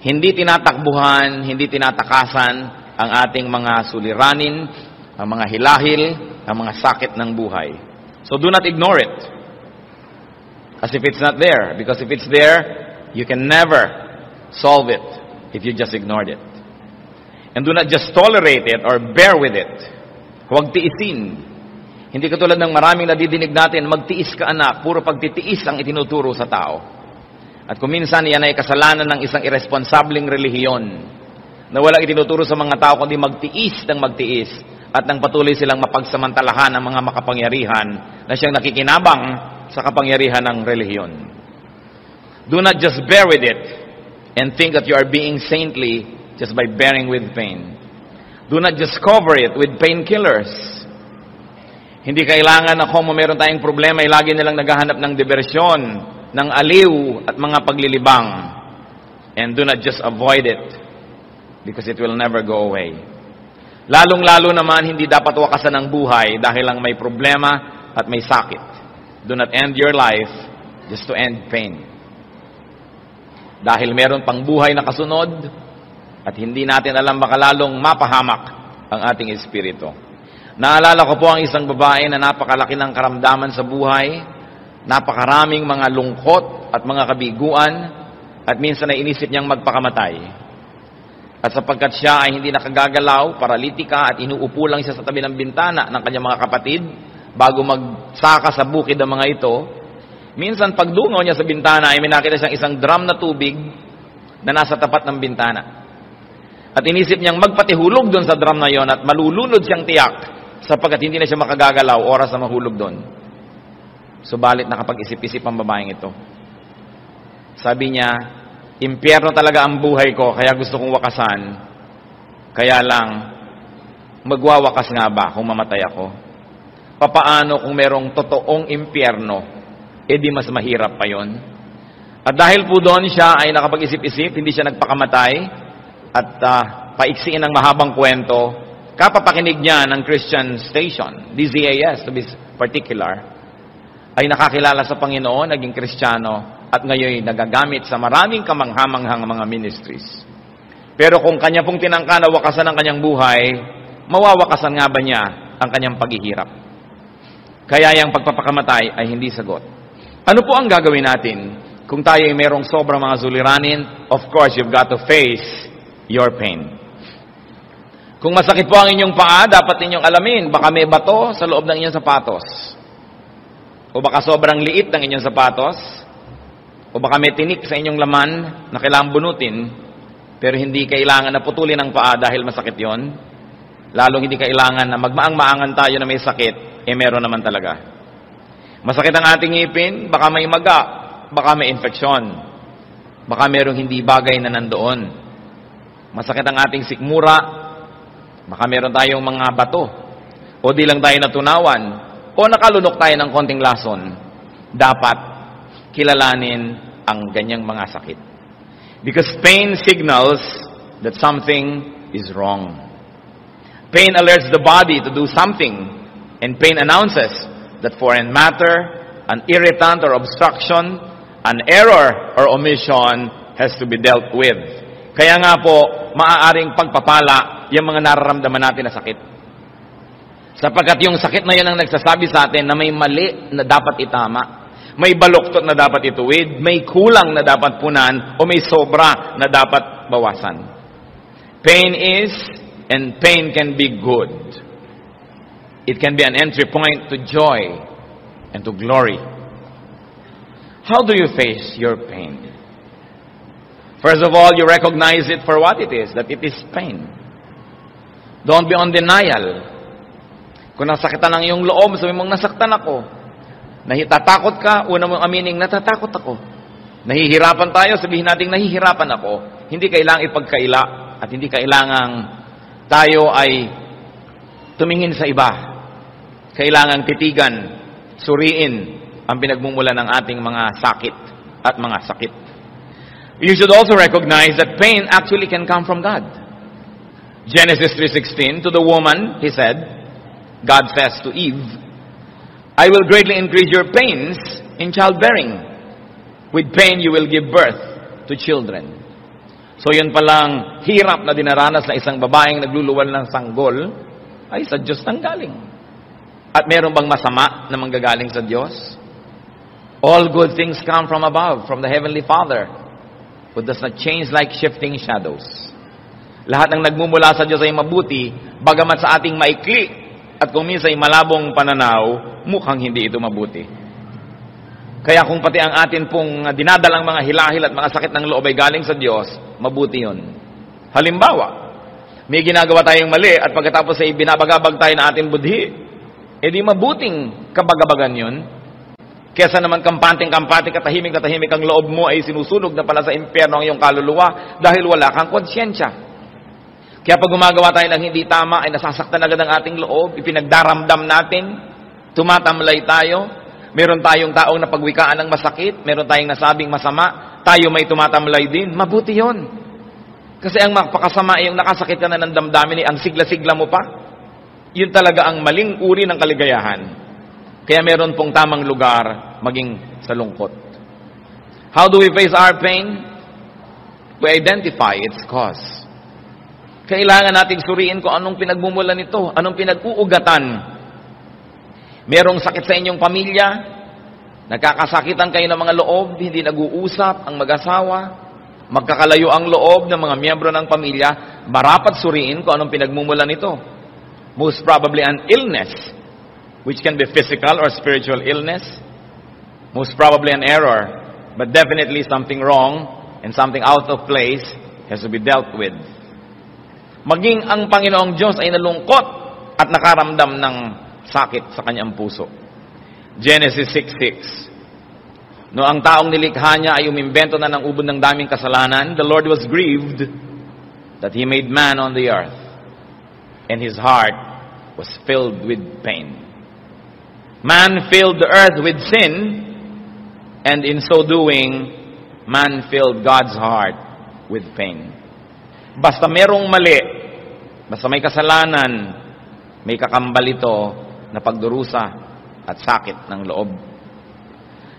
Hindi tinatakbuhan, hindi tinatakasan ang ating mga suliranin, ang mga hilahil, ang mga sakit ng buhay. So do not ignore it. As if it's not there. Because if it's there, you can never solve it if you just ignored it. And do not just tolerate it or bear with it. Huwag tiisin. Hindi katulad ng maraming nadidinig natin, magtiis ka anak, puro pagtitiis ang itinuturo sa tao. At kung minsan yan ay kasalanan ng isang irresponsableng relihiyon na walang itinuturo sa mga tao kundi magtiis ng magtiis at nang patuloy silang mapagsamantalahan ng mga makapangyarihan na siyang nakikinabang sa kapangyarihan ng relihiyon. Do not just bear with it and think that you are being saintly just by bearing with pain. Do not just cover it with painkillers. Hindi kailangan na kung meron tayong problema ay lagi nilang naghahanap ng diversyon, ng aliw at mga paglilibang. And do not just avoid it because it will never go away. Lalong-lalo naman, hindi dapat wakasan ang buhay dahil lang may problema at may sakit. Do not end your life just to end pain. Dahil meron pang buhay na kasunod at hindi natin alam baka lalong mapahamak ang ating espiritu. Naalala ko po ang isang babae na napakalaki ng karamdaman sa buhay, napakaraming mga lungkot at mga kabiguan, at minsan ay inisip niyang magpakamatay. At sapagkat siya ay hindi nakagagalaw, paralitika, at inuupo lang siya sa tabi ng bintana ng kanyang mga kapatid, bago magsaka sa bukid ang mga ito, minsan pagdungaw niya sa bintana ay may nakita siyang isang drum na tubig na nasa tapat ng bintana. At inisip niyang magpatihulog doon sa drum na yon at malulunod siyang tiyak sapagkat hindi na siya makagagalaw oras na mahulog doon. Subalit nakapag-isip-isip ang babaeng ito. Sabi niya, impyerno talaga ang buhay ko kaya gusto kong wakasan. Kaya lang, magwawakas nga ba kung mamatay ako? Papaano kung merong totoong impyerno, di mas mahirap pa yon? At dahil po doon siya ay nakapag-isip-isip, hindi siya nagpakamatay, at paiksiin ng mahabang kwento, kapapakinig niya ng Christian station, DZAS to be particular, ay nakakilala sa Panginoon, naging Kristiyano, at ngayon nagagamit sa maraming kamanghamanghang mga ministries. Pero kung kanya pong tinangka na wakasan ang kanyang buhay, mawawakasan nga ba niya ang kanyang paghihirap? Kaya yung pagpapakamatay ay hindi sagot. Ano po ang gagawin natin kung tayo ay merong sobrang mga suliranin? Of course, you've got to face your pain. Kung masakit po ang inyong paa, dapat ninyong alamin, baka may bato sa loob ng inyong sapatos. O baka sobrang liit ng inyong sapatos. O baka may tinik sa inyong laman na kailangan bunutin, pero hindi kailangan na putulin ang paa dahil masakit yon. Lalong hindi kailangan na magmaang-maangan tayo na may sakit, meron naman talaga. Masakit ang ating ngipin, baka may maga, baka may infeksyon, baka merong hindi bagay na nandoon. Masakit ang ating sikmura, baka meron tayong mga bato, o di lang tayo natunawan, o nakalunok tayo ng konting lason. Dapat kilalanin ang ganyang mga sakit. Because pain signals that something is wrong. Pain alerts the body to do something, and pain announces that foreign matter, an irritant or obstruction, an error or omission has to be dealt with. Kaya nga po, maaaring pagpapala yung mga nararamdaman natin na sakit. Sapagkat yung sakit na yan ang nagsasabi sa atin na may mali na dapat itama, may baluktot na dapat ituwid, may kulang na dapat punan, o may sobra na dapat bawasan. Pain is, and pain can be good. It can be an entry point to joy and to glory. How do you face your pain? First of all, you recognize it for what it is, that it is pain. Don't be on denial. Kung nasakitan ang iyong loob, sabi mong nasaktan ako. Natatakot ka, una mong amining, natatakot ako. Nahihirapan tayo, sabihin natin, nahihirapan ako. Hindi kailangang ipagkaila at hindi kailangang tayo ay tumingin sa iba. Kailangang titigan, suriin ang pinagmumula ng ating mga sakit at mga sakit. You should also recognize that pain actually can come from God. Genesis 3:16, to the woman, he said, God says to Eve, I will greatly increase your pains in childbearing. With pain you will give birth to children. So yun palang hirap na dinaranas na isang babaeng nagluluwal ng sanggol ay sa Diyos nang galing. At meron bang masama na manggagaling sa Diyos? All good things come from above, from the Heavenly Father, who does not change like shifting shadows. Lahat ng nagmumula sa Diyos ay mabuti, bagamat sa ating maikli at kung minsan ay malabong pananaw, mukhang hindi ito mabuti. Kaya kung pati ang atin pong dinadalang mga hilahil at mga sakit ng loob ay galing sa Diyos, mabuti yun. Halimbawa, may ginagawa tayong mali at pagkatapos ay binabagabag tayo na ating budhi, edi mabuting kabagabagan yun. Kesa naman kampante-kampante, katahimik ang loob mo ay sinusunog na pala sa impyerno ang iyong kaluluwa dahil wala kang konsyensya. Kaya pag gumagawa tayo ng hindi tama, ay nasasaktan agad ang ating loob, ipinagdaramdam natin, tumatamlay tayo, meron tayong taong napagwikaan ng masakit, meron tayong nasabing masama, tayo may tumatamlay din, mabuti yon. Kasi ang magpakasama ay yung nakasakit ka na ng damdamin, ang sigla-sigla mo pa, yun talaga ang maling uri ng kaligayahan. Kaya meron pong tamang lugar maging sa lungkot. How do we face our pain? We identify its cause. Kailangan nating suriin kung anong pinagmumulan nito, anong pinag-uugatan. Merong sakit sa inyong pamilya, nagkakasakitan kayo ng mga loob, hindi nag-uusap ang mag-asawa, magkakalayo ang loob ng mga miyembro ng pamilya, marapat suriin kung anong pinagmumulan nito. Most probably an illness, which can be physical or spiritual illness. Most probably an error, but definitely something wrong and something out of place has to be dealt with. Maging ang Panginoong Diyos ay nalungkot at nakaramdam ng sakit sa kanyang puso. Genesis 6:6. No ang taong nilikha niya ay umimbento na ng ubod ng daming kasalanan, the Lord was grieved that He made man on the earth, and His heart was filled with pain. Man filled the earth with sin, and in so doing, man filled God's heart with pain. Basta merong mali, basta may kasalanan, may kakambal ito na pagdurusa at sakit ng loob.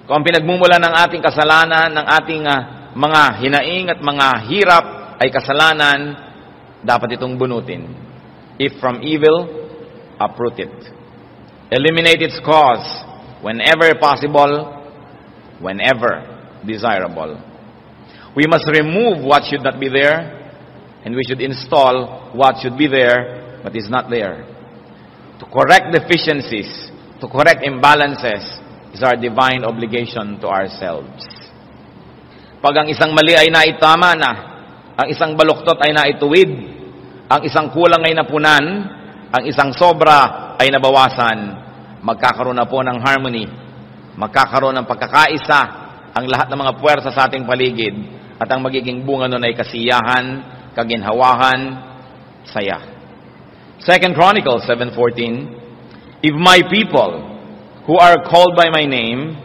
Kung ang pinagmumula ng ating kasalanan, ng ating mga hinaing at mga hirap ay kasalanan, dapat itong bunutin. If from evil, uproot it. Eliminate its cause whenever possible, whenever desirable. We must remove what should not be there, and we should install what should be there but is not there. To correct deficiencies, to correct imbalances, is our divine obligation to ourselves. Pag ang isang mali ay naitama na, ang isang baluktot ay naituwid, ang isang kulang ay napunan, ang isang sobra ay nabawasan, magkakaroon na po ng harmony, magkakaroon ng pagkakaisa ang lahat ng mga puwersa sa ating paligid, at ang magiging bunga nun ay kasiyahan, kaginhawahan, saya. 2 Chronicles 7:14, if my people who are called by my name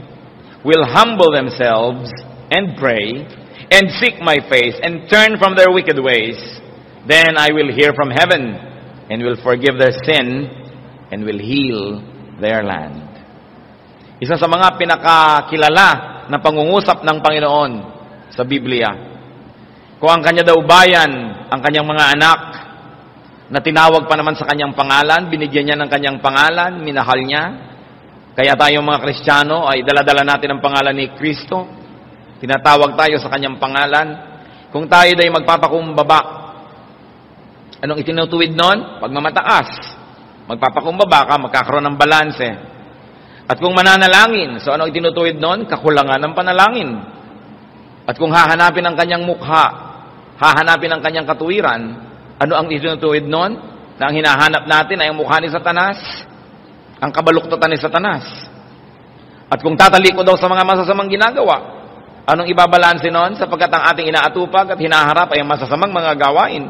will humble themselves and pray and seek my face and turn from their wicked ways, then I will hear from heaven and will forgive their sin and will heal their land. Isa sa mga pinakakilala na pangungusap ng Panginoon sa Biblia, kung ang kanya daw bayan, ang kanyang mga anak, na tinawag pa naman sa kanyang pangalan, binigyan niya ng kanyang pangalan, minahal niya. Kaya tayong mga Kristiyano ay daladala natin ang pangalan ni Kristo. Tinatawag tayo sa kanyang pangalan. Kung tayo ay magpapakumbaba, anong itinutuwid nun? Pagmamataas. Magpapakumbaba ka, magkakaroon ng balanse. At kung mananalangin, so anong itinutuwid nun? Kakulangan ng panalangin. At kung hahanapin ang kanyang mukha, hahanapin ang kanyang katuwiran, ano ang itinutuwid nun? Na ang hinahanap natin ay ang mukha ni Satanas, ang kabaluktutan ni Satanas. At kung tataliko daw sa mga masasamang ginagawa, anong ibabalansin nun? Sapagkat ang ating inaatupag at hinaharap ay ang masasamang mga gawain.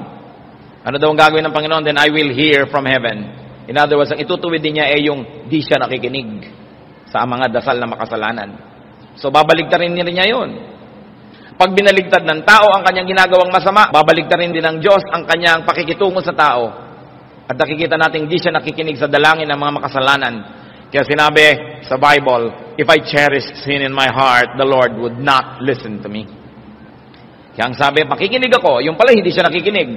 Ano daw ang gagawin ng Panginoon? Then I will hear from heaven. In other words, ang itutuwid din niya ay yung di siya nakikinig sa mga dasal na makasalanan. So babaligtarin niya yun. Pag binaligtad ng tao ang kanyang ginagawang masama, babaligtarin din ng Diyos ang kanyang pakikitungo sa tao. At nakikita natin di siya nakikinig sa dalangin ng mga makasalanan. Kaya sinabi sa Bible, if I cherish sin in my heart, the Lord would not listen to me. Kaya ang sabi, makikinig ako, yung pala hindi siya nakikinig.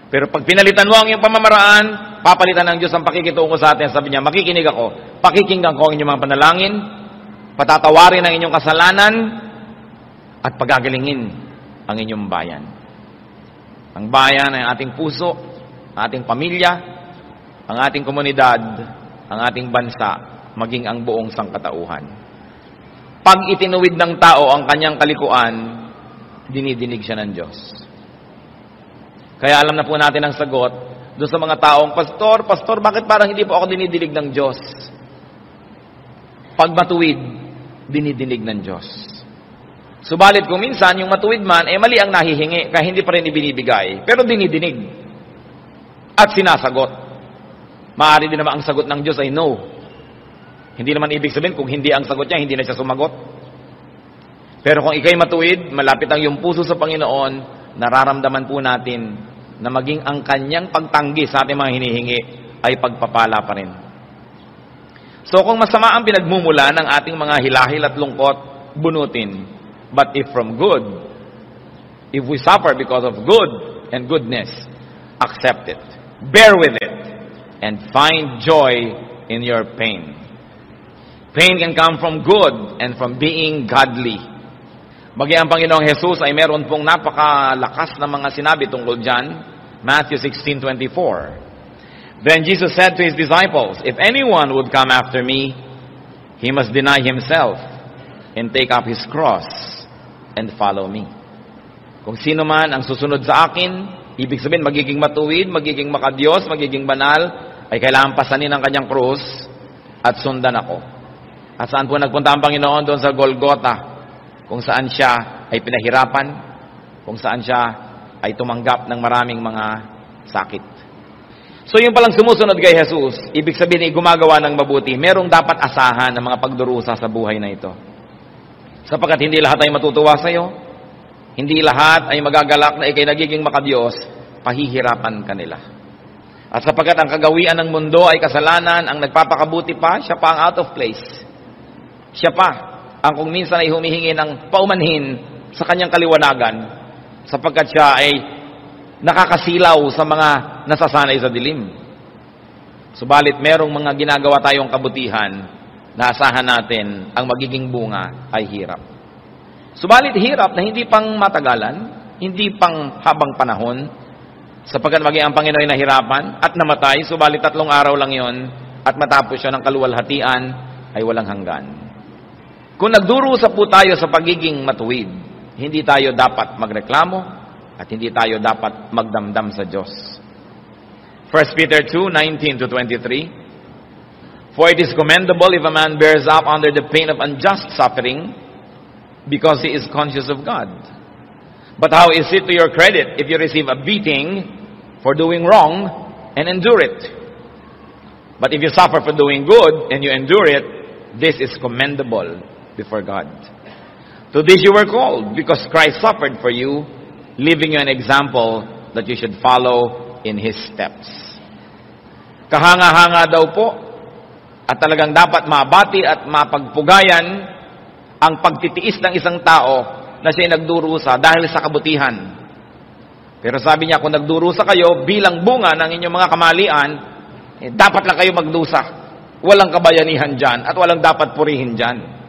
Pero pag pinalitan mo ang iyong pamamaraan, papalitan ng Diyos ang pakikitungo sa atin. Sabi niya, makikinig ako, pakikinggan ko ang inyong mga panalangin, patatawarin ang inyong kasalanan, at pagagalingin ang inyong bayan. Ang bayan ay ating puso, ating pamilya, ang ating komunidad, ang ating bansa, maging ang buong sangkatauhan. Pag itinuwid ng tao ang kanyang kalikuan, dinidinig siya ng Diyos. Kaya alam na po natin ang sagot doon sa mga taong, Pastor, bakit parang hindi po ako dinidinig ng Diyos? Pag matuwid, dinidinig ng Diyos. Subalit kung minsan, yung matuwid man, mali ang nahihingi, kaya hindi pa rin ibinibigay. Pero dinidinig. At sinasagot. Maaari din naman ang sagot ng Diyos ay no. Hindi naman ibig sabihin, kung hindi ang sagot niya, hindi na siya sumagot. Pero kung ikay matuwid, malapit ang iyong puso sa Panginoon, nararamdaman po natin na maging ang kanyang pagtanggi sa ating mga hinihingi ay pagpapala pa rin. So kung masama ang pinagmumula ng ating mga hilahil at lungkot, bunutin. But if from good, if we suffer because of good and goodness, accept it. Bear with it. And find joy in your pain. Pain can come from good and from being godly. Bagi ang Panginoong Jesus ay meron pong napakalakas na mga sinabi tungkol dyan. Matthew 16:24. Then Jesus said to His disciples, if anyone would come after me, he must deny himself and take up his cross and follow me. Kung sino man ang susunod sa akin, ibig sabihin magiging matuwid, magiging makadiyos, magiging banal, ay kailangan pasanin ang kanyang krus at sundan ako. At saan po nagpunta ang Panginoon? Doon sa Golgotha, kung saan siya ay pinahirapan, kung saan siya ay tumanggap ng maraming mga sakit. So yung palang sumusunod kay Jesus, ibig sabihin ay gumagawa ng mabuti, merong dapat asahan ng mga pagdurusa sa buhay na ito. Sapagkat hindi lahat ay matutuwa sa iyo, hindi lahat ay magagalak na ikay nagiging makadiyos, pahihirapan ka nila. At sapagkat ang kagawian ng mundo ay kasalanan, ang nagpapakabuti pa, siya pa ang out of place. Siya pa ang kung minsan ay humihingi ng paumanhin sa kanyang kaliwanagan, sapagkat siya ay nakakasilaw sa mga nasasanay sa dilim. Subalit merong mga ginagawa tayong kabutihan, naasahan natin ang magiging bunga ay hirap. Subalit hirap na hindi pang matagalan, hindi pang habang panahon, sapagkat maging ang Panginoon ay nahirapan at namatay, subalit 3 araw lang yon at matapos siya ng kaluwalhatian ay walang hanggan. Kung nagdurusa po tayo sa pagiging matuwid, hindi tayo dapat magreklamo at hindi tayo dapat magdamdam sa Diyos. 1 Peter 2:19-23. For it is commendable if a man bears up under the pain of unjust suffering, because he is conscious of God. But how is it to your credit if you receive a beating for doing wrong and endure it? But if you suffer for doing good and you endure it, this is commendable before God. To this you were called, because Christ suffered for you, leaving you an example that you should follow in His steps. Kahanga-hanga daw po, at talagang dapat mabati at mapagpugayan ang pagtitiis ng isang tao na siya'y nagdurusa dahil sa kabutihan. Pero sabi niya, kung nagdurusa kayo bilang bunga ng inyong mga kamalian, dapat lang kayo magdusa. Walang kabayanihan dyan at walang dapat purihin dyan.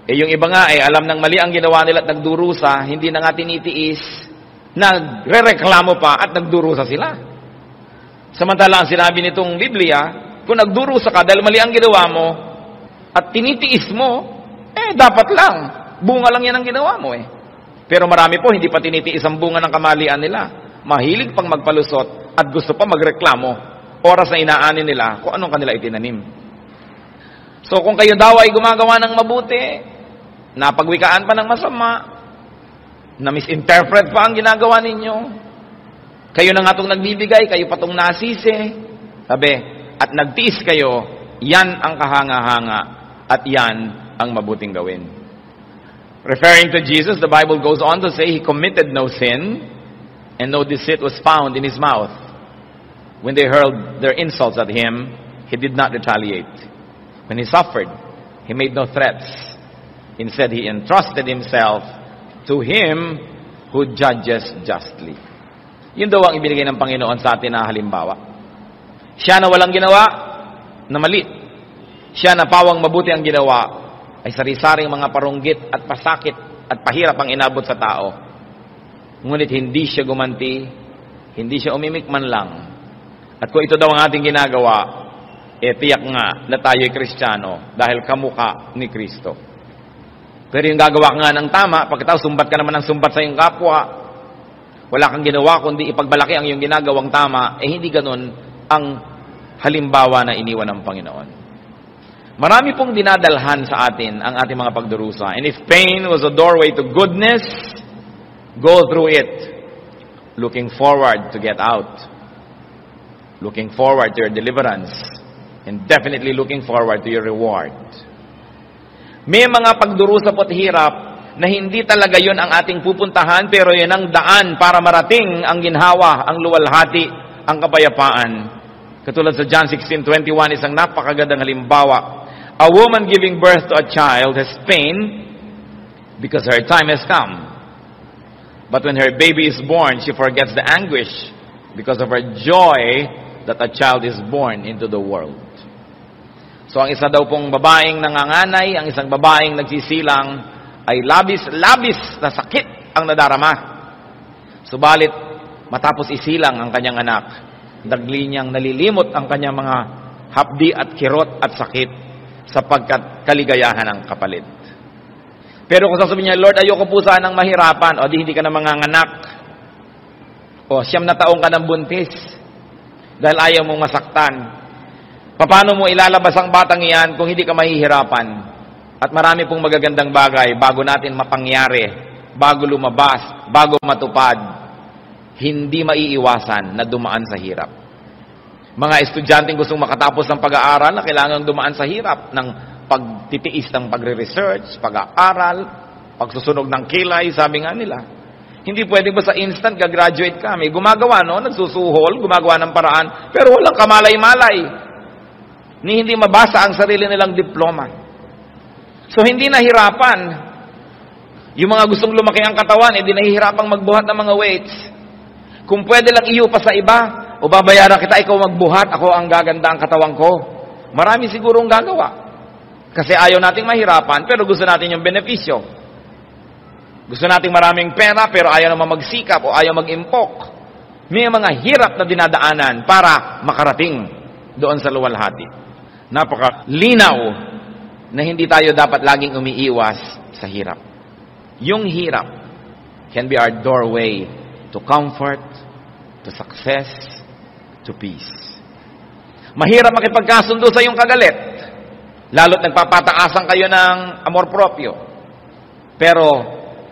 Yung iba nga alam ng mali ang ginawa nila at nagdurusa, hindi na nga tinitiis, nagrereklamo pa at nagdurusa sila. Samantala ang sinabi nitong Biblia, kung nagdurusa ka dahil mali ang ginawa mo at tinitiis mo, dapat lang. Bunga lang yan ang ginawa mo Pero marami po, hindi pa tinitiis ang bunga ng kamalian nila. Mahilig pang magpalusot at gusto pa magreklamo. Oras na inaanin nila kung anong kanila itinanim. So kung kayo daw ay gumagawa ng mabuti, napagwikaan pa ng masama, na misinterpret pa ang ginagawa ninyo, kayo na nga itong nagbibigay, kayo pa itong nasisi, sabi, at nagtiis kayo, yan ang kahanga-hanga at yan ang mabuting gawin. Referring to Jesus, the Bible goes on to say He committed no sin and no deceit was found in His mouth. When they hurled their insults at Him, He did not retaliate. When He suffered, He made no threats. Instead, He entrusted Himself to Him who judges justly. Yun daw ang ibinigay ng Panginoon sa atin na halimbawa. Siya na walang ginawa na mali. Siya na pawang mabuti ang ginawa ay sari-saring mga parunggit at pasakit at pahirap ang inabot sa tao. Ngunit hindi siya gumanti, hindi siya umimik man lang. At kung ito daw ang ating ginagawa, tiyak nga na tayo'y Kristiyano dahil kamukha ni Kristo. Pero yung gagawa ka nga ng tama, pagkatapos sumbat ka naman ng sumbat sa iyong kapwa, wala kang ginawa kundi ipagbalaki ang iyong ginagawang tama, hindi ganun ang halimbawa na iniwan ng Panginoon. Marami pong dinadalhan sa atin ang ating mga pagdurusa. And if pain was a doorway to goodness, go through it, looking forward to get out, looking forward to your deliverance, and definitely looking forward to your reward. May mga pagdurusa po't hirap na hindi talaga yun ang ating pupuntahan, pero yun ang daan para marating ang ginhawa, ang luwalhati, ang kapayapaan. Katulad sa John 16:21, isang napakagandang halimbawa. A woman giving birth to a child has pain because her time has come. But when her baby is born, she forgets the anguish because of her joy that a child is born into the world. So ang isa daw pong babaeng nanganganay, ang isang babaeng nagsisilang, ay labis-labis na sakit ang nadarama. Subalit, matapos isilang ang kanyang anak, dagli niyang nalilimot ang kanyang mga hapdi at kirot at sakit sapagkat kaligayahan ang kapalit. Pero kung sasabihin niya, Lord, ayoko po sanang mahirapan, o di hindi ka na manganganak, o 9 na taong ka ng buntis, dahil ayaw mong masaktan, paano mo ilalabas ang batang iyan kung hindi ka mahihirapan? At marami pong magagandang bagay bago natin mapangyari, bago lumabas, bago matupad, hindi maiiwasan na dumaan sa hirap. Mga estudyanteng gustong makatapos ng pag-aaral na kailangang dumaan sa hirap ng pagtitiis ng pagre-research, pag-aaral, pagsusunog ng kilay, sabi nga nila. Hindi pwede ba sa instant gagraduate ka? May gumagawa, no? Nagsusuhol, gumagawa ng paraan, pero walang kamalay-malay. Ni hindi mabasa ang sarili nilang diploma. So, hindi nahirapan. Yung mga gustong lumaki ang katawan, hindi nahihirapang magbuhat ng mga weights. Kung pwede lang iupa sa iba, o babayaran kita, ikaw magbuhat, ako ang gaganda ang katawan ko. Marami sigurong gagawa. Kasi ayaw nating mahirapan, pero gusto natin yung benepisyo. Gusto nating maraming pera, pero ayaw naman magsikap o ayaw mag-impok. May mga hirap na dinadaanan para makarating doon sa luwalhati. Napakalinaw na hindi tayo dapat laging umiiwas sa hirap. Yung hirap can be our doorway to comfort, to success, to peace. Mahirap makipagkasundo sa iyong kagalit, lalo't nagpapataasan kayo ng amor proprio. Pero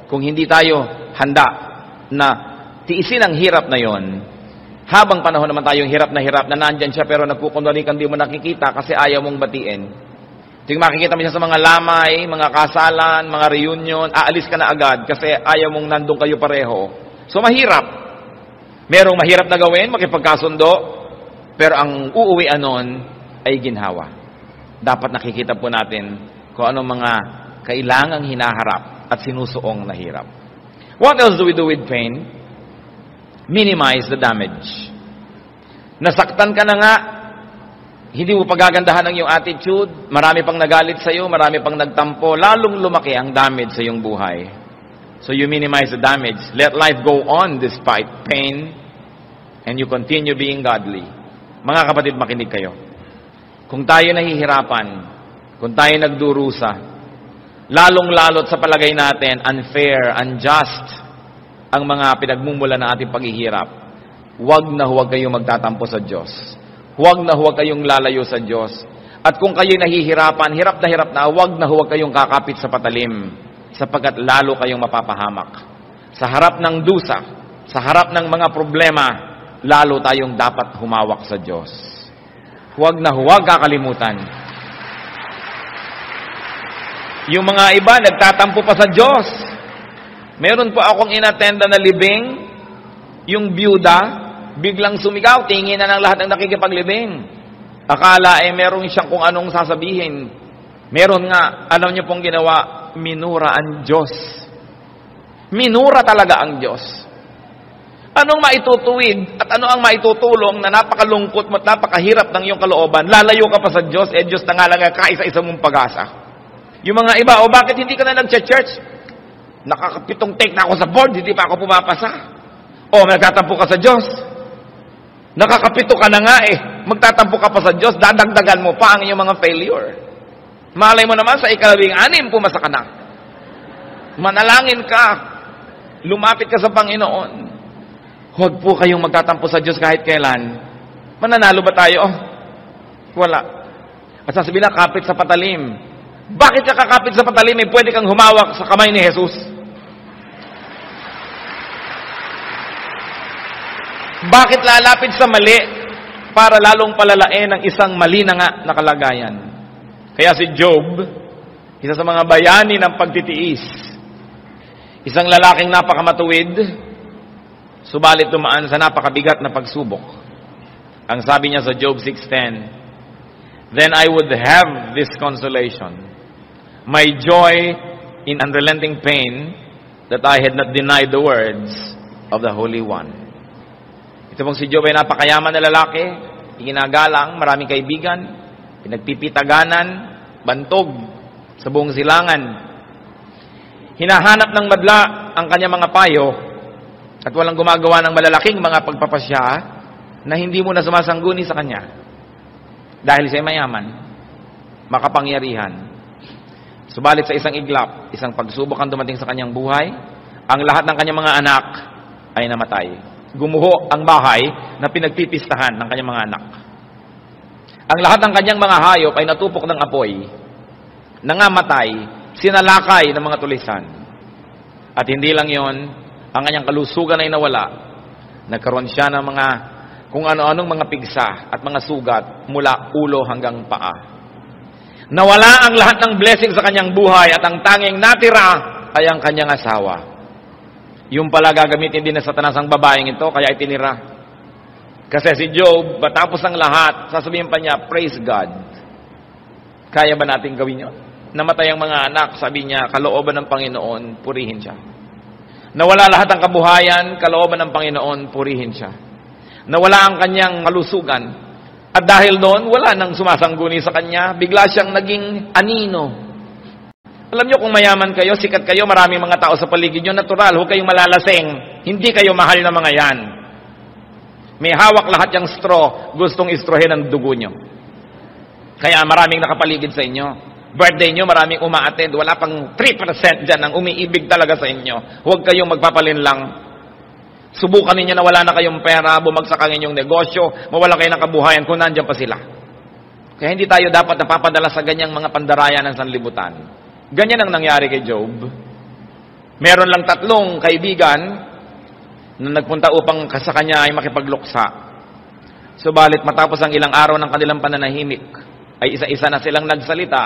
kung hindi tayo handa na tiisin ang hirap na yon, habang panahon naman tayong hirap na nandyan siya pero nagkukunwari kang di mo nakikita kasi ayaw mong batiin. Ting makikita mo siya sa mga lamay, mga kasalan, mga reunion, aalis ka na agad kasi ayaw mong nandun kayo pareho. So mahirap. Merong mahirap na gawin, makipagkasundo, pero ang uuwian nun ay ginhawa. Dapat nakikita po natin kung anong mga kailangang hinaharap at sinusuong na hirap. What else do we do with pain? Minimize the damage. Nasaktan ka na nga, hindi mo pagagandahan ang iyong attitude, marami pang nagalit sa iyo, marami pang nagtampo, lalong lumaki ang damage sa iyong buhay. So you minimize the damage. Let life go on despite pain, and you continue being godly. Mga kapatid, makinig kayo. Kung tayo nahihirapan, kung tayo nagdurusa, lalong-lalot sa palagay natin, unfair, unjust, ang mga pinagmumula ng ating paghihirap, huwag na huwag kayong magtatampo sa Diyos. Huwag na huwag kayong lalayo sa Diyos. At kung kayo'y nahihirapan, hirap na huwag kayong kakapit sa patalim, sapagkat lalo kayong mapapahamak. Sa harap ng dusa, sa harap ng mga problema, lalo tayong dapat humawak sa Diyos. Huwag na huwag kakalimutan. Yung mga iba, nagtatampo pa sa Diyos. Meron po akong inattenda na libing, yung byuda, biglang sumigaw, tingin na ng lahat ng nakikipaglibing. Akala merong siyang kung anong sasabihin. Meron nga, alam niyo pong ginawa, minura ang Diyos. Minura talaga ang Diyos. Anong maitutuwid at ano ang maitutulong na napakalungkot mo at napakahirap ng iyong kalooban? Lalayo ka pa sa Diyos, Diyos na nga lang kaisa-isa mong pag-asa. Yung mga iba, bakit hindi ka na nag-church? Nakakapitong take na ako sa board, hindi pa ako pumapasa. Nagtatampo ka sa Diyos. Nakakapito ka na nga magtatampo ka pa sa Diyos, dadagdagan mo pa ang iyong mga failure. Malay mo naman sa 16, pumasa ka na. Manalangin ka. Lumapit ka sa Panginoon. Huwag po kayong magtatampo sa Diyos kahit kailan. Mananalo ba tayo? Wala. At sasabihin na, kapit sa patalim. Bakit ka kakapit sa patalim? Pwede kang humawak sa kamay ni Jesus. Bakit lalapit sa mali para lalong palalain ang isang mali na nga na kalagayan? Kaya si Job, isa sa mga bayani ng pagtitiis, isang lalaking napakamatuwid, subalit dumaan sa napakabigat na pagsubok. Ang sabi niya sa Job 6:10, "Then I would have this consolation, my joy in unrelenting pain, that I had not denied the words of the Holy One." Ito pong si Job ay napakayaman na lalaki, iginagalang, maraming kaibigan, pinagpipitaganan, bantog sa buong silangan. Hinahanap ng madla ang kanyang mga payo, at walang gumagawa ng malalaking mga pagpapasya na hindi mo na sumasangguni sa kanya. Dahil siya mayaman, makapangyarihan. Subalit sa isang iglap, isang pagsubok ang dumating sa kanyang buhay, ang lahat ng kanyang mga anak ay namatay. Gumuho ang bahay na pinagpipistahan ng kanyang mga anak. Ang lahat ng kanyang mga hayop ay natupok ng apoy, nangamatay, sinalakay ng mga tulisan. At hindi lang yon, ang kanyang kalusugan ay nawala. Nagkaroon siya ng mga kung ano-anong mga pigsa at mga sugat mula ulo hanggang paa. Nawala ang lahat ng blessing sa kanyang buhay at ang tanging natira ay ang kanyang asawa. Yung pala gagamitin din na Satanas ang babaeng ito, kaya itinira. Kasi si Job, matapos ang lahat, sasabihin pa niya, praise God. Kaya ba natin gawin yun? Namatay ang mga anak, sabi niya, kalooban ng Panginoon, purihin siya. Nawala lahat ng kabuhayan, kalooban ng Panginoon, purihin siya. Nawala ang kanyang kalusugan. At dahil doon, wala nang sumasangguni sa kanya, bigla siyang naging anino. Alam niyo kung mayaman kayo, sikat kayo, maraming mga tao sa paligid niyo, natural, huwag kayong malalasing. Hindi kayo mahal na mga yan. May hawak lahat yung straw, gustong istrohin ang dugo niyo. Kaya maraming nakapaligid sa inyo. Birthday nyo, maraming umaattend. Wala pang 3% dyan ang umiibig talaga sa inyo. Huwag kayong magpapalinlang. Subukan ninyo na wala na kayong pera, bumagsak ang inyong negosyo, mawala kayo ng kabuhayan kung nandiyan pa sila. Kaya hindi tayo dapat napapadala sa ganyang mga pandarayan ng sanlibutan. Ganyan ang nangyari kay Job. Meron lang 3 kaibigan na nagpunta upang sa kanya ay makipagluksa. Subalit matapos ang ilang araw ng kanilang pananahimik, ay isa-isa na silang nagsalita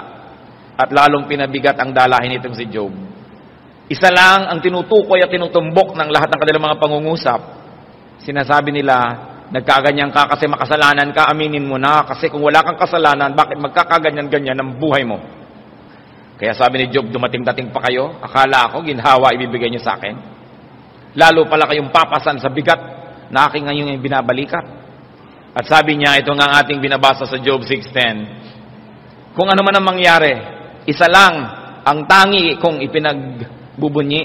at lalong pinabigat ang dalahin nitong si Job. Isa lang ang tinutukoy at tinutumbok ng lahat ng kanilang mga pangungusap. Sinasabi nila, nagkaganyan ka kasi makasalanan ka, aminin mo na. Kasi kung wala kang kasalanan, bakit magkakaganyan-ganyan ang buhay mo? Kaya sabi ni Job, dumating-dating pa kayo. Akala ako, ginhawa ibibigay niyo sa akin. Lalo pala kayong papasan sa bigat na aking ngayon yung binabalikat. At sabi niya, ito nga ang ating binabasa sa Job 6:10. Kung ano man ang mangyari, isa lang ang tangi kong ipinagbubunyi,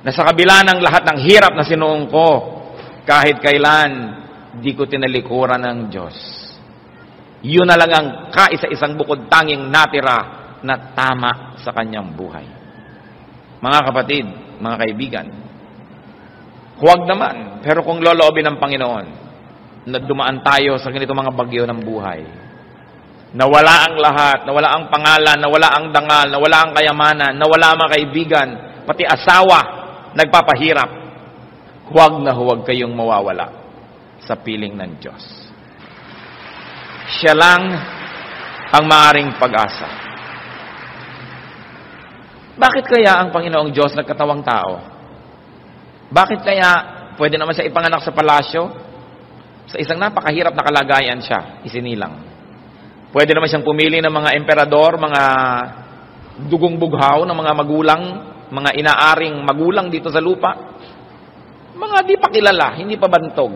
na sa kabila ng lahat ng hirap na sinuong ko, kahit kailan, di ko tinalikuran ng Diyos. Yun na lang ang kaisa-isang bukod tanging natira na tama sa kanyang buhay. Mga kapatid, mga kaibigan, huwag naman, pero kung loloobin ng Panginoon, na dumaan tayo sa ganito mga bagyo ng buhay, nawala ang lahat, nawala ang pangalan, nawala ang dangal, nawala ang kayamanan, nawala ang mga kaibigan, pati asawa, nagpapahirap. Huwag na huwag kayong mawawala sa piling ng Diyos. Siya lang ang maaring pag-asa. Bakit kaya ang Panginoong Diyos nagkatawang tao? Bakit kaya pwede naman siya ipanganak sa palasyo? Sa isang napakahirap na kalagayan siya, isinilang. Pwede naman siyang pumili ng mga emperador, mga dugong bughaw ng mga magulang mga inaaring magulang dito sa lupa? Mga di pa kilala, hindi pa bantog.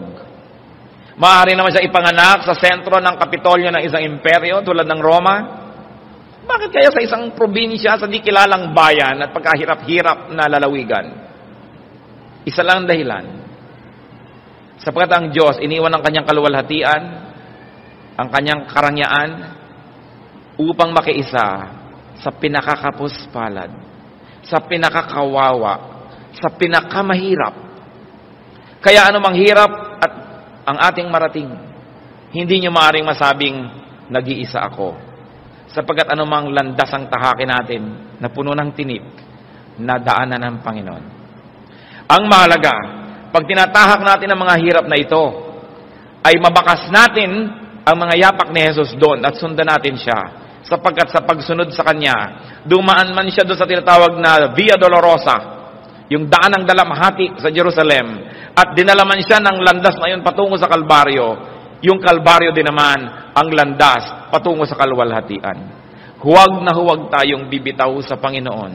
Maaari naman siya ipanganak sa sentro ng kapitolyo ng isang imperyo tulad ng Roma. Bakit kaya sa isang probinsya, sa di kilalang bayan at pagkahirap-hirap na lalawigan? Isa lang ang dahilan. Sapagkat ang Diyos, iniwan ang kanyang kaluwalhatian, ang kanyang karangyaan, upang makiisa sa pinakakapuspalad, sa pinakakawawa, sa pinakamahirap. Kaya anumang hirap at ang ating marating, hindi nyo maaaring masabing, nag-iisa ako. Sapagkat anumang landas ang tahakin natin na puno ng tinik, na daanan ng Panginoon. Ang mahalaga, pag tinatahak natin ang mga hirap na ito, ay mabakas natin ang mga yapak ni Jesus doon at sundan natin siya. Sapagkat sa pagsunod sa Kanya, dumaan man siya doon sa tinatawag na Via Dolorosa, yung daan ng dalamhati sa Jerusalem, at dinalaman siya ng landas na yun patungo sa Kalbaryo. Yung Kalbaryo din naman ang landas patungo sa kaluwalhatian. Huwag na huwag tayong bibitaw sa Panginoon.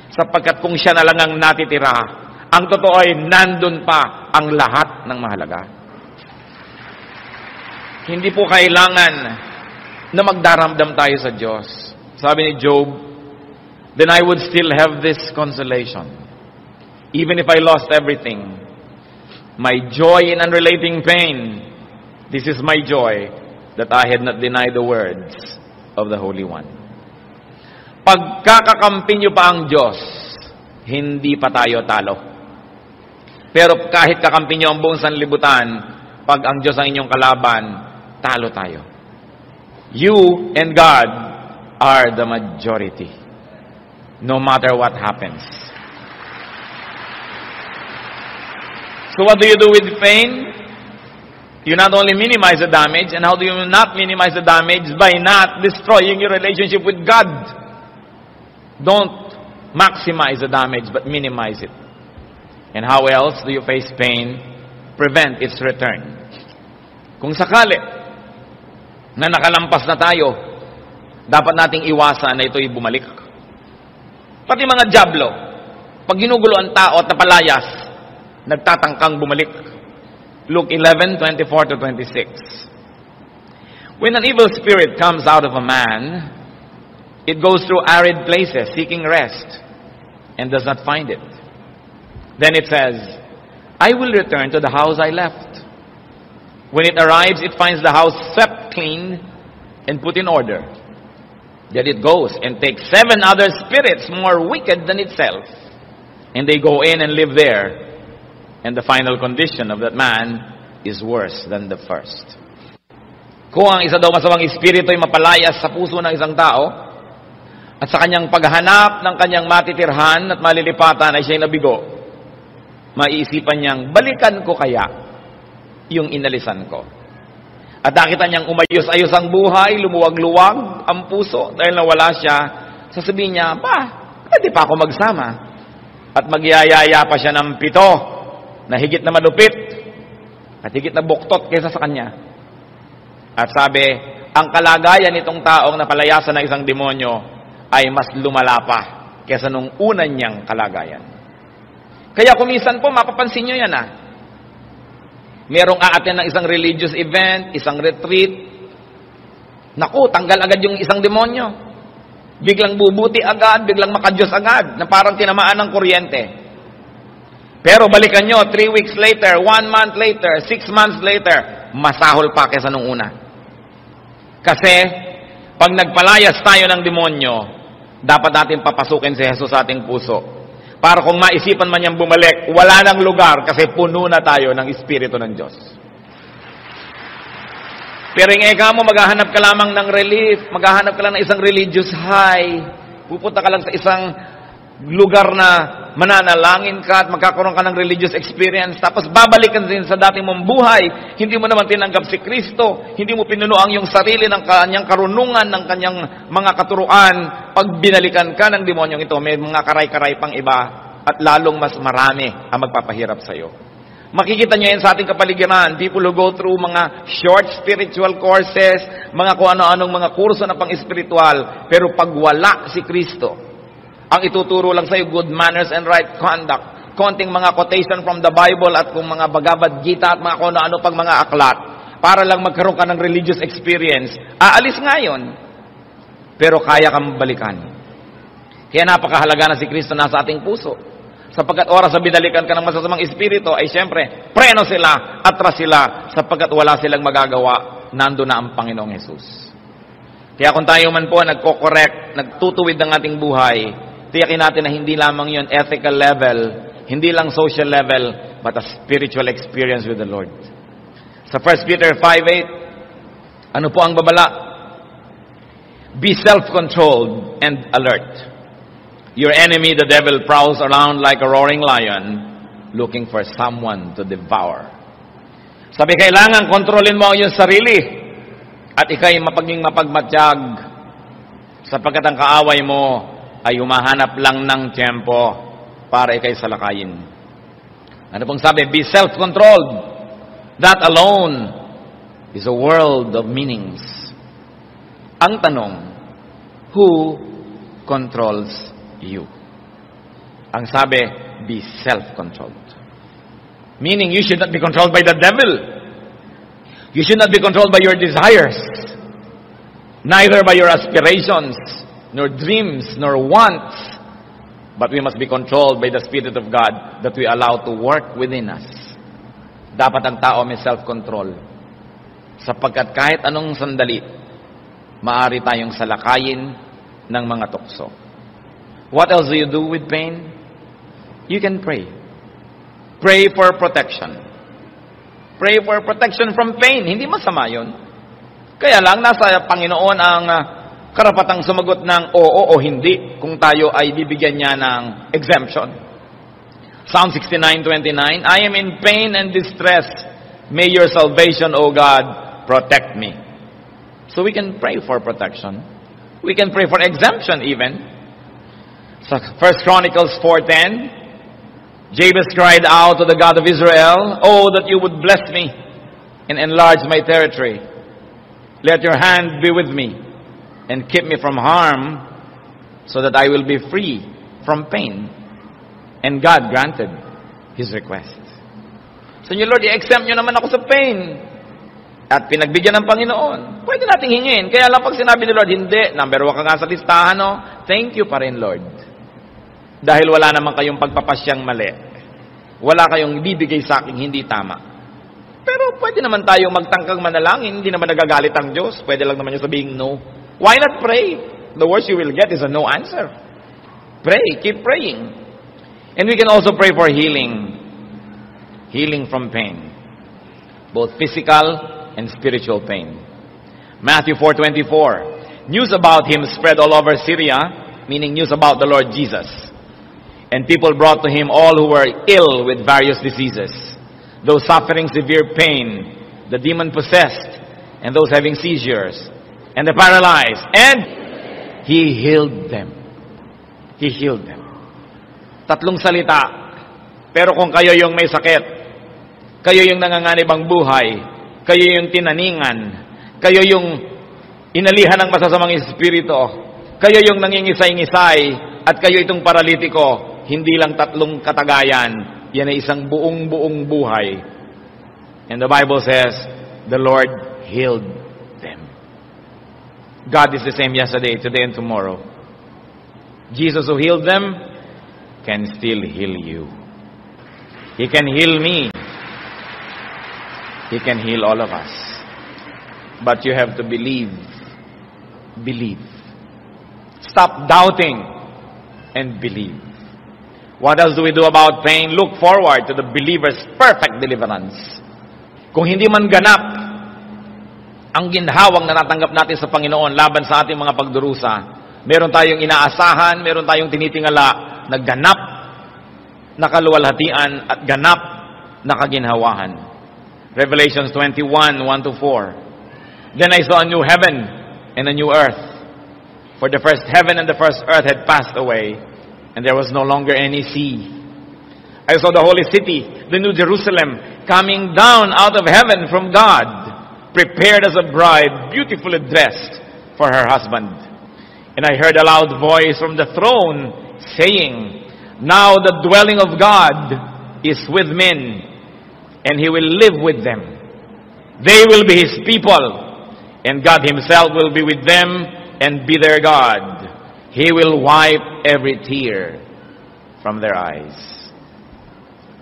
Sapagkat kung siya na lang ang natitira, ang totoo ay nandun pa ang lahat ng mahalaga. Hindi po kailangan na magdaramdam tayo sa Diyos. Sabi ni Job, then I would still have this consolation. Even if I lost everything, my joy in unrelating pain, this is my joy that I had not denied the words of the Holy One. Pagkakakampi nyo pa ang Diyos, hindi pa tayo talo. Pero kahit kakampi nyo ang buong sanlibutan, pag ang Diyos ang inyong kalaban, talo tayo. You and God are the majority, no matter what happens. So what do you do with pain? You not only minimize the damage, and how do you not minimize the damage? By not destroying your relationship with God. Don't maximize the damage, but minimize it. And how else do you face pain? Prevent its return. Kung sakali na nakalampas na tayo, dapat nating iwasan na ito'y bumalik. Pati mga dyablo, pag ginugulo ang tao at napalayas, nagtatangkang bumalik. Luke 11:24-26. When an evil spirit comes out of a man, it goes through arid places seeking rest and does not find it. Then it says, I will return to the house I left. When it arrives, it finds the house swept clean and put in order. Then it goes and takes 7 other spirits more wicked than itself, and they go in and live there. And the final condition of that man is worse than the first. Kung ang isa daw masamang espiritu ay mapalayas sa puso ng isang tao, at sa kanyang paghanap ng kanyang matitirhan at malilipatan ay siya'y nabigo, maiisipan niyang, balikan ko kaya yung inalisan ko. At nakita niyang umayos-ayos ang buhay, lumuwag-luwag ang puso dahil nawala siya, sasabihin niya, pwede pa ako magsama. At magyayaya pa siya ng 7 na higit na malupit at higit na buktot kaysa sa kanya. At sabi, ang kalagayan nitong taong napalayasan ng isang demonyo ay mas lumala pa kaysa nung una niyang kalagayan. Kaya kumisan po, mapapansin nyo yan merong aaten ng isang religious event, isang retreat, naku, tanggal agad yung isang demonyo. Biglang bubuti agad, biglang makadiyos agad, na parang tinamaan ng kuryente. Pero balikan nyo, 3 weeks later, 1 month later, 6 months later, masahol pa kaysa nung una. Kasi, pag nagpalayas tayo ng demonyo, dapat natin papasukin si Jesus sa ating puso. Para kung maisipan man niyang bumalik, wala nang lugar kasi puno na tayo ng Espiritu ng Diyos. Pero yung eka mo, maghahanap ka lamang ng relief, maghahanap ka lang ng isang religious high, pupunta ka lang sa isang lugar na mananalangin ka at magkakaroon ka ng religious experience, tapos babalikan din sa dating mong buhay, hindi mo naman tinanggap si Kristo, hindi mo pinuno ang iyong sarili ng kanyang karunungan, ng kanyang mga katuruan. Pag binalikan ka ng demonyong ito, may mga karay-karay pang iba at lalong mas marami ang magpapahirap sa iyo. Makikita niyo yan sa ating kapaligiran, people who go through mga short spiritual courses, mga kung ano-anong mga kurso na pang-espiritual, pero pag wala si Kristo, Ang ituturo lang sa'yo, good manners and right conduct. Konting mga quotation from the Bible at kung mga Bhagavad Gita at mga kung ano pang mga aklat para lang magkaroon ka ng religious experience. Aalis nga yun. Pero kaya kang balikan. Kaya napakahalaga na si Kristo nasa ating puso. Sapagkat oras na binalikan ka ng masasamang espiritu, ay siyempre, preno sila, atras sila, sapagkat wala silang magagawa, nando na ang Panginoong Jesus. Kaya kung tayo man po nagko-correct, nagtutuwid ng ating buhay, tiyakin natin na hindi lamang yun ethical level, hindi lang social level, but a spiritual experience with the Lord. Sa 1 Peter 5:8, ano po ang babala? Be self-controlled and alert. Your enemy, the devil, prowls around like a roaring lion, looking for someone to devour. Sabi, kailangan kontrolin mo ang iyong sarili at ikay mapaging mapagmatyag sapagkat ang kaaway mo ay humahanap lang ng tiyempo para ikay salakayin. Ano pong sabi? Be self-controlled. That alone is a world of meanings. Ang tanong, who controls you? Ang sabi, be self-controlled. Meaning, you should not be controlled by the devil. You should not be controlled by your desires. Neither by your aspirations, nor dreams, nor wants. But we must be controlled by the Spirit of God that we allow to work within us. Dapat ang tao may self-control. Sapagkat kahit anong sandali, maaari tayong salakayin ng mga tukso. What else do you do with pain? You can pray. Pray for protection. Pray for protection from pain. Hindi masama yun. Kaya lang, nasa Panginoon ang karapatang sumagot ng oo o hindi kung tayo ay bibigyan niya ng exemption. Psalm 69:29, I am in pain and distress. May your salvation, O God, protect me. So we can pray for protection. We can pray for exemption even. So 1 Chronicles 4:10, Jabez cried out to the God of Israel, oh, that you would bless me and enlarge my territory. Let your hand be with me and keep me from harm so that I will be free from pain. And God granted his request. So, Lord, i-exempt nyo naman ako sa pain. At pinagbigyan ng Panginoon. Pwede nating hingin. Kaya lang pag sinabi ni Lord, hindi, number 1 ka nga sa listahan, no? Thank you pa rin, Lord. Dahil wala naman kayong pagpapasyang mali. Wala kayong bibigay sa akin hindi tama. Pero pwede naman tayong magtangkang manalangin. Hindi naman nagagalit ang Diyos. Pwede lang naman yung sabihin no. Why not pray? The worst you will get is a no answer. Pray. Keep praying. And we can also pray for healing. Healing from pain. Both physical and spiritual pain. Matthew 4:24. News about him spread all over Syria, meaning news about the Lord Jesus. And people brought to him all who were ill with various diseases, those suffering severe pain, the demon-possessed, and those having seizures, and the paralyzed. And he healed them. He healed them. Tatlong salita. Pero kung kayo yung may sakit, kayo yung nanganganib ang buhay, kayo yung tinaningan, kayo yung inalihan ng masasamang espiritu, kayo yung nangingisay-ngisay, at kayo itong paralitiko, hindi lang tatlong katagayan, yan ay isang buong-buong buhay. And the Bible says, the Lord healed them. God is the same yesterday, today, and tomorrow. Jesus who healed them can still heal you. He can heal me. He can heal all of us. But you have to believe. Believe. Stop doubting and believe. What else do we do about pain? Look forward to the believer's perfect deliverance. Kung hindi man ganap ang ginhawang na natanggap natin sa Panginoon laban sa ating mga pagdurusa, meron tayong inaasahan, meron tayong tinitingala na ganap na kaluwalhatian at ganap na kaginhawahan. Revelations 21:1-4. Then I saw a new heaven and a new earth. For the first heaven and the first earth had passed away, and there was no longer any sea. I saw the holy city, the new Jerusalem, coming down out of heaven from God, prepared as a bride, beautifully dressed for her husband. And I heard a loud voice from the throne saying, "Now the dwelling of God is with men, and He will live with them. They will be His people, and God Himself will be with them and be their God. He will wipe every tear from their eyes.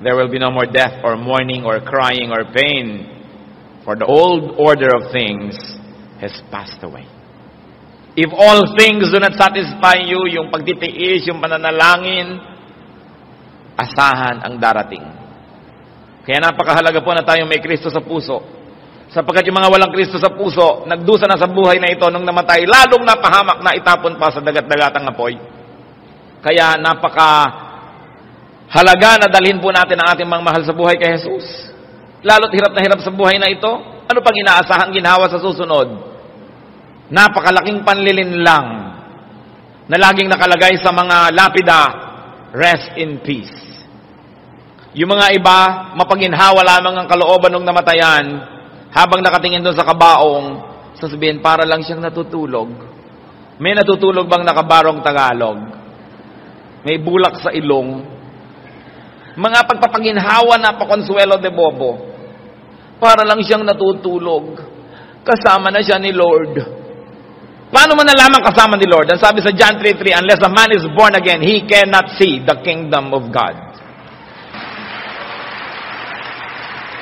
There will be no more death or mourning or crying or pain, for the old order of things has passed away." If all things do not satisfy you, yung pagtitiis, yung pananalangin, asahan ang darating. Kaya napakahalaga po na tayong may Kristo sa puso. Sapagkat yung mga walang Kristo sa puso, nagdusa na sa buhay na ito nung namatay, lalong napahamak na itapon pa sa dagat-dagatang apoy. Kaya napakahalaga na dalhin po natin ang ating mga mahal sa buhay kay Jesus. Lalo't hirap na hirap sa buhay na ito. Ano pang inaasahang ginhawa sa susunod? Napakalaking panlilinlang na laging nakalagay sa mga lapida, "Rest in peace." Yung mga iba, mapaginhawa lamang ang kalooban ng namatayan, habang nakatingin doon sa kabaong, sasabihin, para lang siyang natutulog. May natutulog bang nakabarong Tagalog? May bulak sa ilong. Mga pagpapaginhawa na pakonsuelo de bobo. Para lang siyang natutulog. Kasama na siya ni Lord. Paano mo nalaman kasama ni Lord? Ang sabi sa John 3:3, "Unless a man is born again, he cannot see the kingdom of God."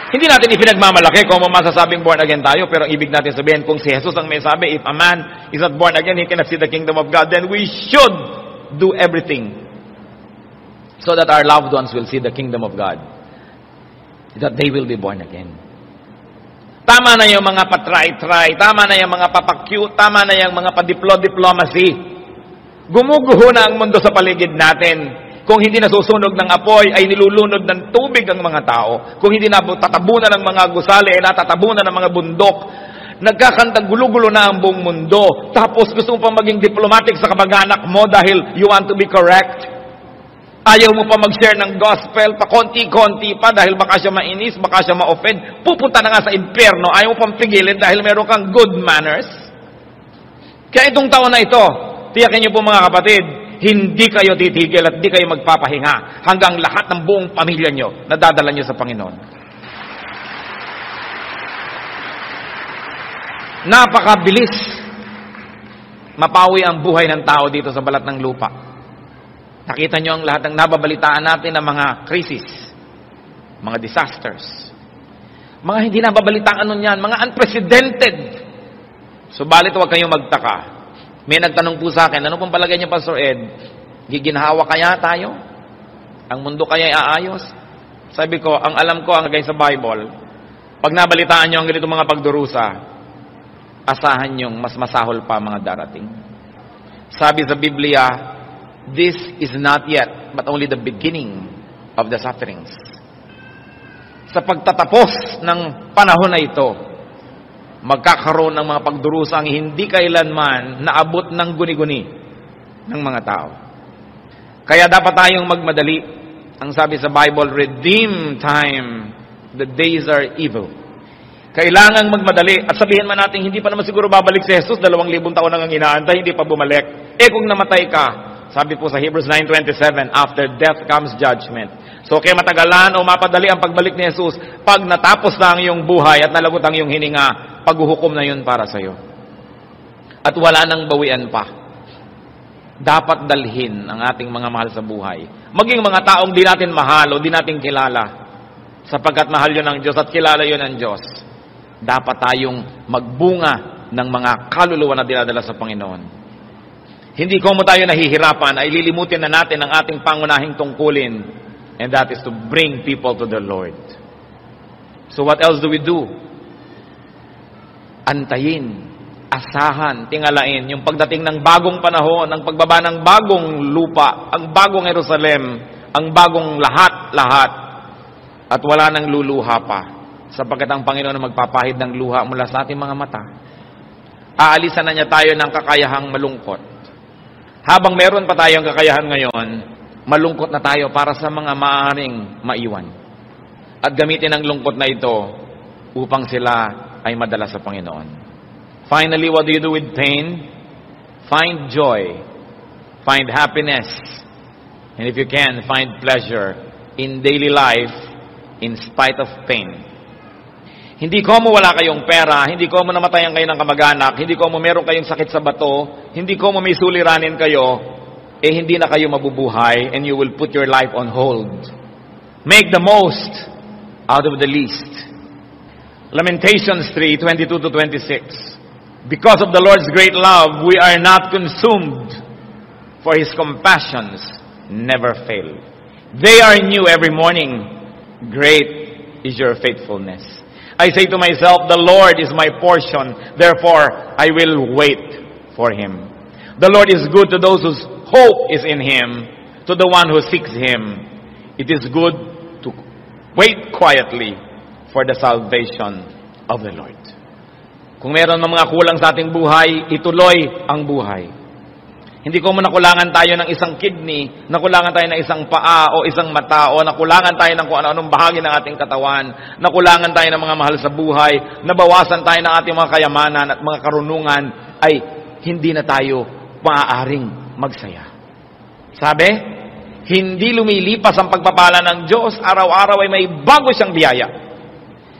Hindi natin ipinagmamalaki kung masasabing born again tayo, pero ibig natin sabihin, kung si Jesus ang may sabi, if a man is not born again, he cannot see the kingdom of God, then we should do everything so that our loved ones will see the kingdom of God, that they will be born again. Tama na yung mga patry-try, tama na yung mga papakyut, tama na yung mga padiplo-diplomacy. Gumuguho na ang mundo sa paligid natin. Kung hindi nasusunog ng apoy, ay nilulunod ng tubig ang mga tao. Kung hindi natatabunan ng mga gusali, ay natatabunan ng mga bundok. Nagkakantang gulo-gulo na ang buong mundo. Tapos gusto mo pa maging diplomatic sa kamag-anak mo dahil you want to be correct. Ayaw mo pa mag-share ng gospel, pa konti-konti pa dahil baka siya mainis, baka siya ma-offend. Pupunta na nga sa impyerno, ayaw mo pang pigilin dahil meron kang good manners. Kaya itong taon na ito, tiyakin niyo po mga kapatid, hindi kayo titigil at hindi kayo magpapahinga hanggang lahat ng buong pamilya niyo nadadala niyo sa Panginoon. Napakabilis mapawi ang buhay ng tao dito sa balat ng lupa. Nakita nyo ang lahat ng nababalitaan natin ng mga crisis, mga disasters. Mga hindi nababalitaan nun yan, mga unprecedented. Subalit huwag kayong magtaka. May nagtanong po sa akin, ano pong palagay niyo, Pastor Ed? Giginhawa kaya tayo? Ang mundo kaya aayos? Sabi ko, ang alam ko, ang lagay sa Bible, pag nabalitaan nyo ang ganito mga pagdurusa, asahan nyong mas masahol pa mga darating. Sabi sa Biblia, this is not yet, but only the beginning of the sufferings. Sa pagtatapos ng panahon na ito, magkakaroon ng mga pagdurusang hindi kailanman naabot ng guni-guni ng mga tao. Kaya dapat tayong magmadali. Ang sabi sa Bible, redeem time, the days are evil. Kailangan magmadali. At sabihin man natin, hindi pa naman siguro babalik si Jesus, 2,000 taon nang inaantay, hindi pa bumalik. Kung namatay ka, sabi po sa Hebrews 9:27, after death comes judgment. So, kaya matagalan o mapadali ang pagbalik ni Jesus, pag natapos na ang iyong buhay at nalagot ang iyong hininga, paghuhukom na yun para sa iyo. At wala nang bawian pa. Dapat dalhin ang ating mga mahal sa buhay. Maging mga taong di natin mahal o di natin kilala. Sapagkat mahal yun ng Diyos at kilala yun ng Diyos. Dapat tayong magbunga ng mga kaluluwa na dinadala sa Panginoon. Hindi ko mo tayo nahihirapan, ay lilimutin na natin ang ating pangunahing tungkulin, and that is to bring people to the Lord. So what else do we do? Antayin, asahan, tingalain, yung pagdating ng bagong panahon, ang pagbaba ng bagong lupa, ang bagong Jerusalem, ang bagong lahat-lahat, at wala nang luluha pa, sapagkat ang Panginoon ang magpapahid ng luha mula sa ating mga mata. Aalisan na niya tayo ng kakayahang malungkot. Habang meron pa tayong kakayahan ngayon, malungkot na tayo para sa mga maaaring maiwan. At gamitin ang lungkot na ito upang sila ay madala sa Panginoon. Finally, what do you do with pain? Find joy. Find happiness And if you can, find pleasure in daily life in spite of pain. Hindi ko mo wala kayong pera, hindi ko mo namatayan kayo ng kamag-anak, hindi ko mo meron kayong sakit sa bato, hindi ko mo may suliranin kayo, hindi na kayo mabubuhay and you will put your life on hold. Make the most out of the least. Lamentations 3:22-26. Because of the Lord's great love, we are not consumed, for His compassions never fail. They are new every morning. Great is your faithfulness. I say to myself, the Lord is my portion, therefore I will wait for Him. The Lord is good to those whose hope is in Him, to the one who seeks Him. It is good to wait quietly for the salvation of the Lord. Kung meron ng mga kulang sa ating buhay, ituloy ang buhay. Hindi ko mo nakulangan tayo ng isang kidney, nakulangan tayo ng isang paa o isang mata, o nakulangan tayo ng kung ano-anong bahagi ng ating katawan, nakulangan tayo ng mga mahal sa buhay, nabawasan tayo ng ating mga kayamanan at mga karunungan, ay hindi na tayo maaaring magsaya. Sabi, hindi lumilipas ang pagpapala ng Diyos, araw-araw ay may bago siyang biyaya.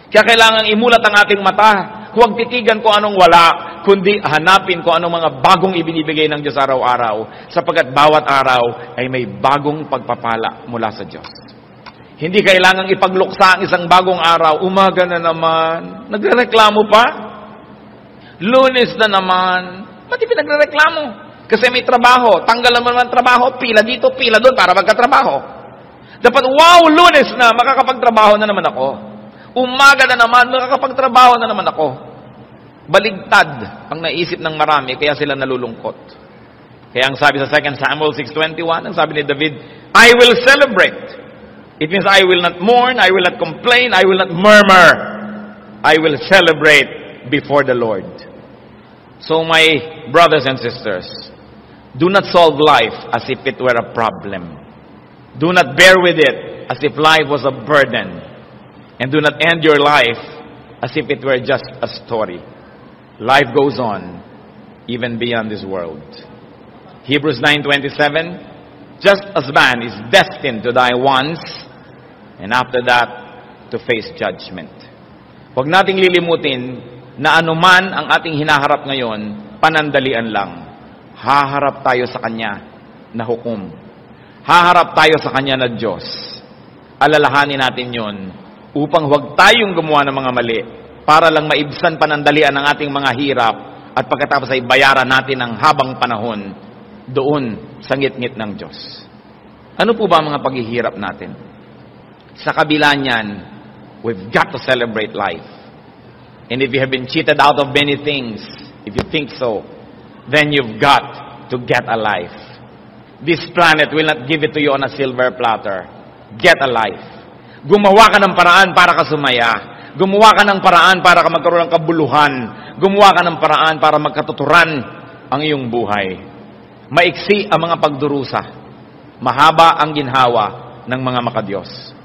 Kaya kailangan imulat ang ating mata, huwag titigan kung anong wala, kundi hanapin kung anong mga bagong ibinibigay ng Diyos araw-araw, sapagkat bawat araw ay may bagong pagpapala mula sa Diyos. Hindi kailangang ipagluksa ang isang bagong araw. Umaga na naman, nagrereklamo pa? Lunes na naman, pati pinagrereklamo. Kasi may trabaho, tanggalan mo naman trabaho, pila dito, pila doon para magkatrabaho. Dapat, wow, Lunes na, makakapagtrabaho na naman ako. Umaga na naman, makakapagtrabaho na naman ako. Baligtad ang naisip ng marami, kaya sila nalulungkot. Kaya ang sabi sa 2 Samuel 6:21, ang sabi ni David, I will celebrate. It means I will not mourn, I will not complain, I will not murmur. I will celebrate before the Lord. So my brothers and sisters, do not solve life as if it were a problem. Do not bear with it as if life was a burden. And do not end your life as if it were just a story. Life goes on, even beyond this world. Hebrews 9:27, just as man is destined to die once, and after that, to face judgment. Huwag nating lilimutin na anuman ang ating hinaharap ngayon, panandalian lang. Haharap tayo sa Kanya na hukom. Haharap tayo sa Kanya na Diyos. Alalahanin natin yon, upang huwag tayong gumawa ng mga mali, para lang maibsan panandalian ang ating mga hirap, at pagkatapos ay bayaran natin ang habang panahon doon sa ngit-ngit ng Diyos. Ano po ba ang mga paghihirap natin? Sa kabila niyan, we've got to celebrate life. And if you have been cheated out of many things, if you think so, then you've got to get a life. This planet will not give it to you on a silver platter. Get a life. Gumawa ka ng paraan para ka sumaya. Gumawa ka ng paraan para ka magkaroon ng kabuluhan. Gumawa ka ng paraan para magkatuturan ang iyong buhay. Maiksi ang mga pagdurusa. Mahaba ang ginhawa ng mga makadiyos.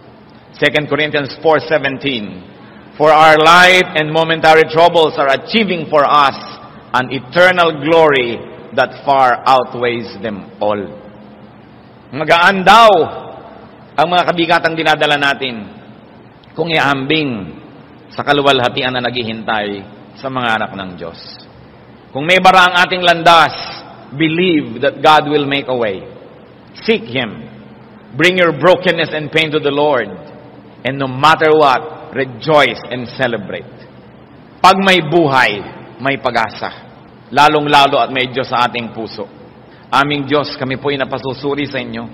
2 Corinthians 4:17, for our light and momentary troubles are achieving for us an eternal glory that far outweighs them all. Magaan daw ang mga kabigatang dinadala natin kung iambing sa kaluwalhatian na naghihintay sa mga anak ng Diyos. Kung may bara ang ating landas, believe that God will make a way. Seek Him. Bring your brokenness and pain to the Lord. And no matter what, rejoice and celebrate. Pag may buhay, may pag-asa. Lalong-lalo at may Diyos sa ating puso. Aming Diyos, kami po'y napasusuri sa inyo.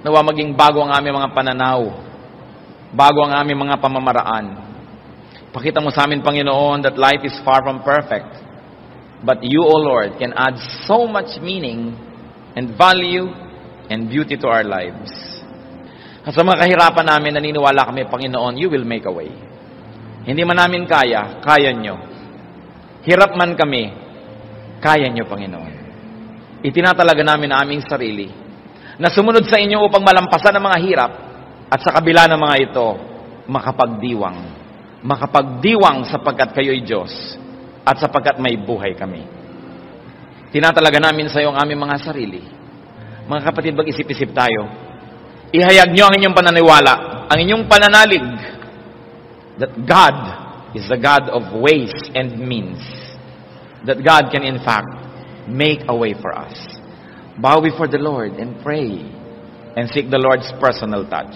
Nawa maging bago ang aming mga pananaw, bago ang aming mga pamamaraan. Pakita mo sa amin, Panginoon, that life is far from perfect. But you, O Lord, can add so much meaning and value and beauty to our lives. At sa mga kahirapan namin, naniniwala kami, Panginoon, you will make a way. Hindi man namin kaya, kaya nyo. Hirap man kami, kaya nyo, Panginoon. Itinatalaga namin ang aming sarili na sumunod sa inyo upang malampasan ang mga hirap, at sa kabila ng mga ito, makapagdiwang. Makapagdiwang sapagkat kayo'y Diyos, at sapagkat may buhay kami. Tinatalaga namin sa iyo ang aming mga sarili. Mga kapatid, mag-isip-isip tayo. Ihayag nyo ang inyong pananiwala, ang inyong pananalig, that God is the God of ways and means. That God can in fact make a way for us. Bow before the Lord and pray and seek the Lord's personal touch.